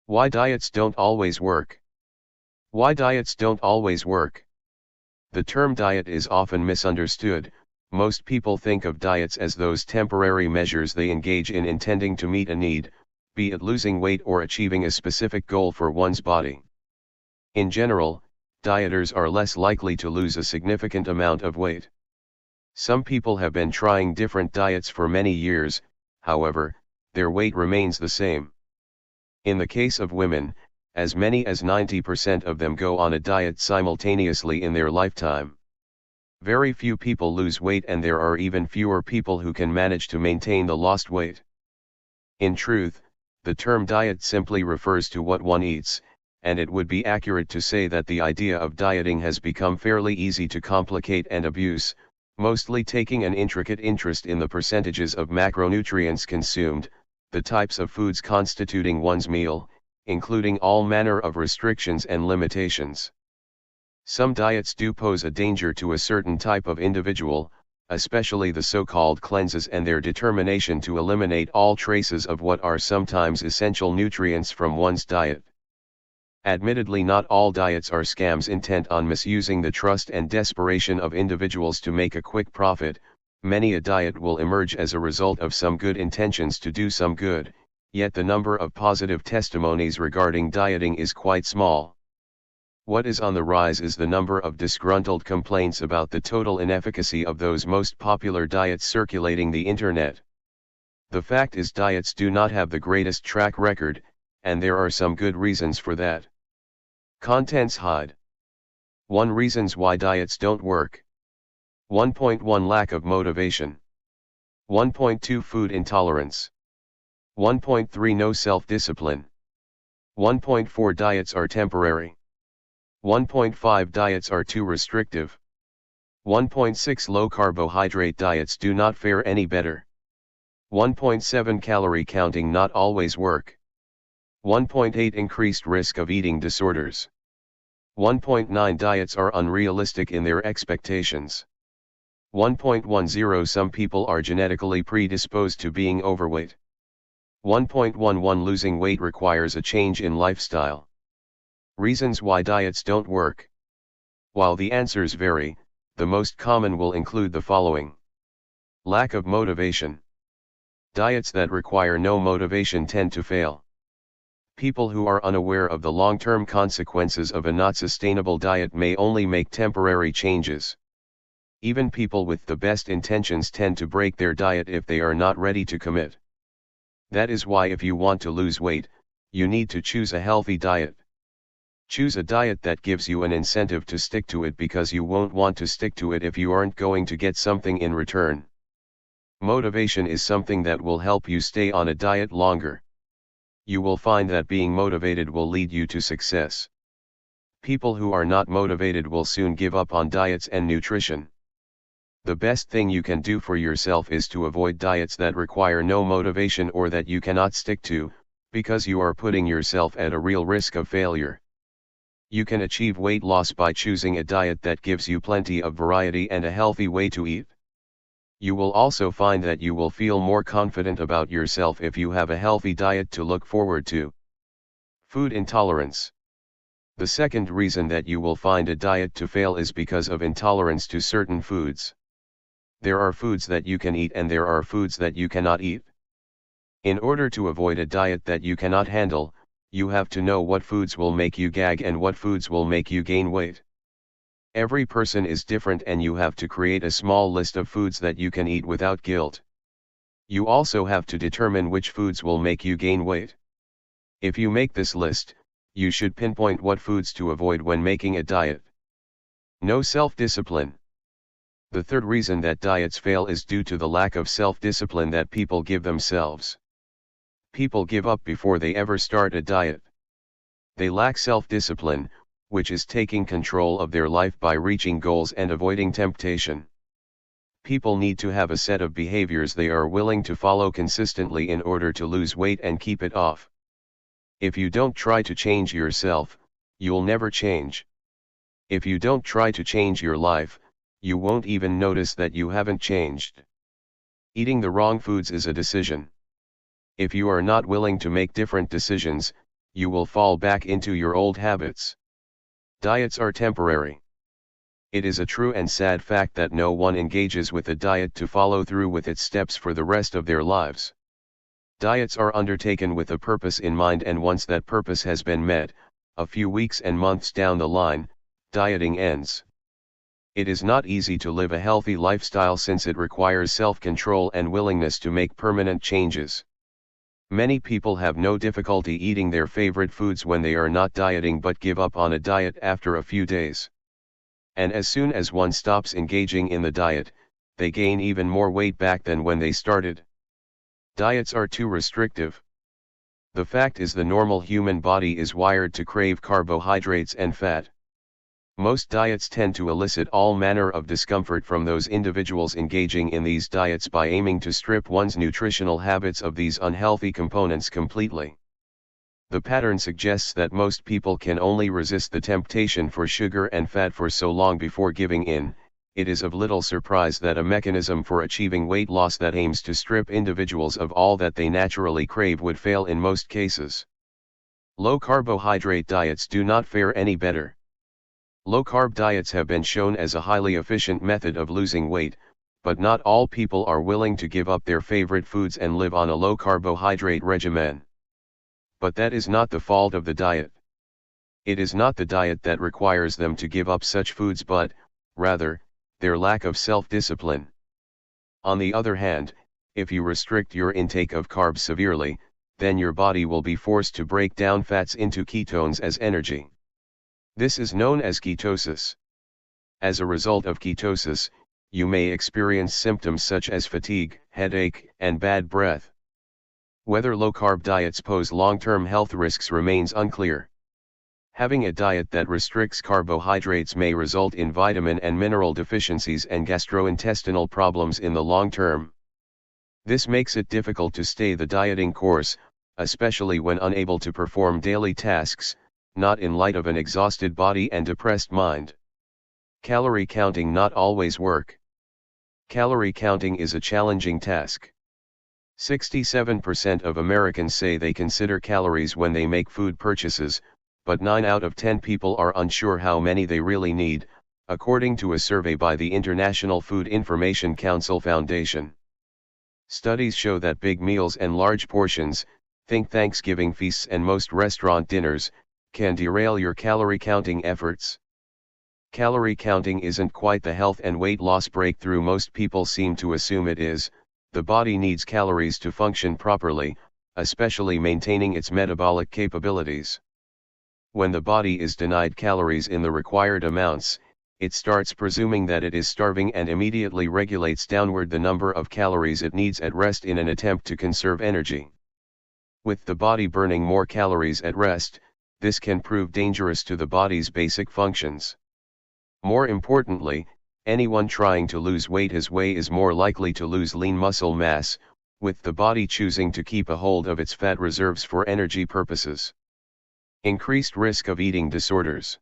Why diets don't always work. Why diets don't always work. The term diet is often misunderstood. Most people think of diets as those temporary measures they engage in intending to meet a need, be it losing weight or achieving a specific goal for one's body. In general, dieters are less likely to lose a significant amount of weight. Some people have been trying different diets for many years, however, their weight remains the same. In the case of women, as many as 90% of them go on a diet simultaneously in their lifetime. Very few people lose weight, and there are even fewer people who can manage to maintain the lost weight. In truth, the term diet simply refers to what one eats, and it would be accurate to say that the idea of dieting has become fairly easy to complicate and abuse, mostly taking an intricate interest in the percentages of macronutrients consumed, the types of foods constituting one's meal, including all manner of restrictions and limitations. Some diets do pose a danger to a certain type of individual, especially the so-called cleanses and their determination to eliminate all traces of what are sometimes essential nutrients from one's diet. Admittedly, not all diets are scams intent on misusing the trust and desperation of individuals to make a quick profit. Many a diet will emerge as a result of some good intentions to do some good, yet the number of positive testimonies regarding dieting is quite small. What is on the rise is the number of disgruntled complaints about the total inefficacy of those most popular diets circulating the internet. The fact is, diets do not have the greatest track record, and there are some good reasons for that. Contents hide. 1. Reasons why diets don't work. 1.1 Lack of motivation. 1.2 Food intolerance. 1.3 No self-discipline. 1.4 Diets are temporary. 1.5 Diets are too restrictive. 1.6 Low carbohydrate diets do not fare any better. 1.7 Calorie counting not always work. 1.8 Increased risk of eating disorders. 1.9 Diets are unrealistic in their expectations. 1.10 Some people are genetically predisposed to being overweight. 1.11 Losing weight requires a change in lifestyle. Reasons why diets don't work. While the answers vary, the most common will include the following. Lack of motivation. Diets that require no motivation tend to fail. People who are unaware of the long-term consequences of a not sustainable diet may only make temporary changes. Even people with the best intentions tend to break their diet if they are not ready to commit. That is why if you want to lose weight, you need to choose a healthy diet. Choose a diet that gives you an incentive to stick to it, because you won't want to stick to it if you aren't going to get something in return. Motivation is something that will help you stay on a diet longer. You will find that being motivated will lead you to success. People who are not motivated will soon give up on diets and nutrition. The best thing you can do for yourself is to avoid diets that require no motivation or that you cannot stick to, because you are putting yourself at a real risk of failure. You can achieve weight loss by choosing a diet that gives you plenty of variety and a healthy way to eat. You will also find that you will feel more confident about yourself if you have a healthy diet to look forward to. Food intolerance. The second reason that you will find a diet to fail is because of intolerance to certain foods. There are foods that you can eat and there are foods that you cannot eat. In order to avoid a diet that you cannot handle, you have to know what foods will make you gag and what foods will make you gain weight. Every person is different, and you have to create a small list of foods that you can eat without guilt. You also have to determine which foods will make you gain weight. If you make this list, you should pinpoint what foods to avoid when making a diet. No self-discipline. The third reason that diets fail is due to the lack of self-discipline that people give themselves. People give up before they ever start a diet. They lack self-discipline, which is taking control of their life by reaching goals and avoiding temptation. People need to have a set of behaviors they are willing to follow consistently in order to lose weight and keep it off. If you don't try to change yourself, you'll never change. If you don't try to change your life, you won't even notice that you haven't changed. Eating the wrong foods is a decision. If you are not willing to make different decisions, you will fall back into your old habits. Diets are temporary. It is a true and sad fact that no one engages with a diet to follow through with its steps for the rest of their lives. Diets are undertaken with a purpose in mind, and once that purpose has been met, a few weeks and months down the line, dieting ends. It is not easy to live a healthy lifestyle since it requires self-control and willingness to make permanent changes. Many people have no difficulty eating their favorite foods when they are not dieting, but give up on a diet after a few days. And as soon as one stops engaging in the diet, they gain even more weight back than when they started. Diets are too restrictive. The fact is, the normal human body is wired to crave carbohydrates and fat. Most diets tend to elicit all manner of discomfort from those individuals engaging in these diets by aiming to strip one's nutritional habits of these unhealthy components completely. The pattern suggests that most people can only resist the temptation for sugar and fat for so long before giving in. It is of little surprise that a mechanism for achieving weight loss that aims to strip individuals of all that they naturally crave would fail in most cases. Low-carbohydrate diets do not fare any better. Low-carb diets have been shown as a highly efficient method of losing weight, but not all people are willing to give up their favorite foods and live on a low-carbohydrate regimen. But that is not the fault of the diet. It is not the diet that requires them to give up such foods, but, rather, their lack of self-discipline. On the other hand, if you restrict your intake of carbs severely, then your body will be forced to break down fats into ketones as energy. This is known as ketosis. As a result of ketosis, you may experience symptoms such as fatigue, headache, and bad breath. Whether low-carb diets pose long-term health risks remains unclear. Having a diet that restricts carbohydrates may result in vitamin and mineral deficiencies and gastrointestinal problems in the long term. This makes it difficult to stay the dieting course, especially when unable to perform daily tasks, not in light of an exhausted body and depressed mind. Calorie counting not always work. Calorie counting is a challenging task. 67% of Americans say they consider calories when they make food purchases, but 9 out of 10 people are unsure how many they really need, according to a survey by the International Food Information Council Foundation. Studies show that big meals and large portions, think Thanksgiving feasts and most restaurant dinners, can derail your calorie counting efforts. Calorie counting isn't quite the health and weight loss breakthrough most people seem to assume it is. The body needs calories to function properly, especially maintaining its metabolic capabilities. When the body is denied calories in the required amounts, it starts presuming that it is starving and immediately regulates downward the number of calories it needs at rest in an attempt to conserve energy. With the body burning more calories at rest, this can prove dangerous to the body's basic functions. More importantly, anyone trying to lose weight his way is more likely to lose lean muscle mass, with the body choosing to keep a hold of its fat reserves for energy purposes. Increased risk of eating disorders.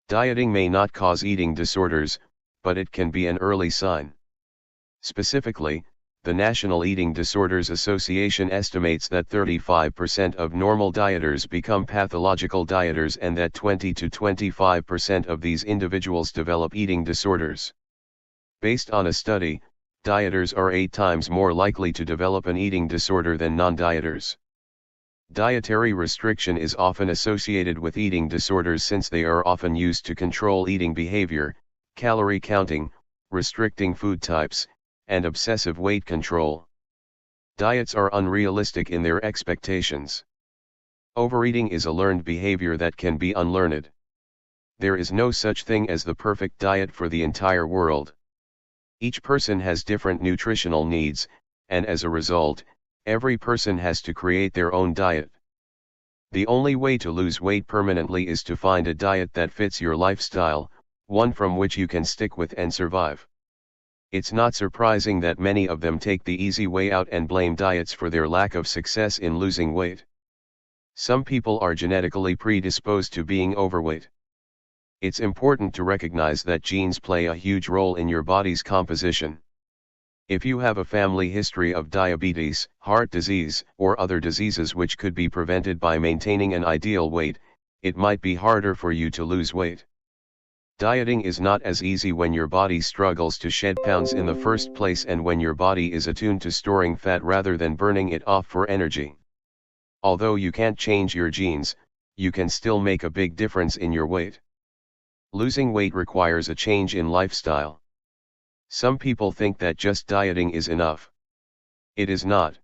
Dieting may not cause eating disorders, but it can be an early sign. Specifically, the National Eating Disorders Association estimates that 35% of normal dieters become pathological dieters and that 20 to 25% of these individuals develop eating disorders. Based on a study, dieters are 8 times more likely to develop an eating disorder than non-dieters. Dietary restriction is often associated with eating disorders since they are often used to control eating behavior, calorie counting, restricting food types, and obsessive weight control. Diets are unrealistic in their expectations. Overeating is a learned behavior that can be unlearned. There is no such thing as the perfect diet for the entire world. Each person has different nutritional needs, and as a result, every person has to create their own diet. The only way to lose weight permanently is to find a diet that fits your lifestyle, one from which you can stick with and survive. It's not surprising that many of them take the easy way out and blame diets for their lack of success in losing weight. Some people are genetically predisposed to being overweight. It's important to recognize that genes play a huge role in your body's composition. If you have a family history of diabetes, heart disease, or other diseases which could be prevented by maintaining an ideal weight, it might be harder for you to lose weight. Dieting is not as easy when your body struggles to shed pounds in the first place and when your body is attuned to storing fat rather than burning it off for energy. Although you can't change your genes, you can still make a big difference in your weight. Losing weight requires a change in lifestyle. Some people think that just dieting is enough. It is not.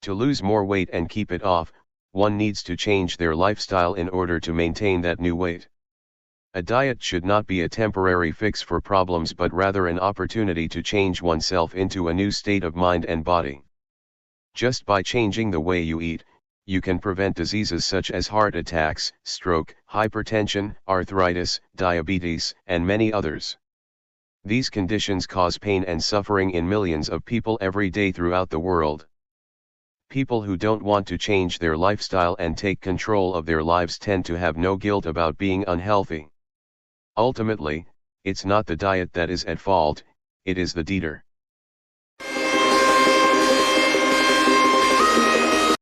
To lose more weight and keep it off, one needs to change their lifestyle in order to maintain that new weight. A diet should not be a temporary fix for problems but rather an opportunity to change oneself into a new state of mind and body. Just by changing the way you eat, you can prevent diseases such as heart attacks, stroke, hypertension, arthritis, diabetes, and many others. These conditions cause pain and suffering in millions of people every day throughout the world. People who don't want to change their lifestyle and take control of their lives tend to have no guilt about being unhealthy. Ultimately, it's not the diet that is at fault, it is the dieter.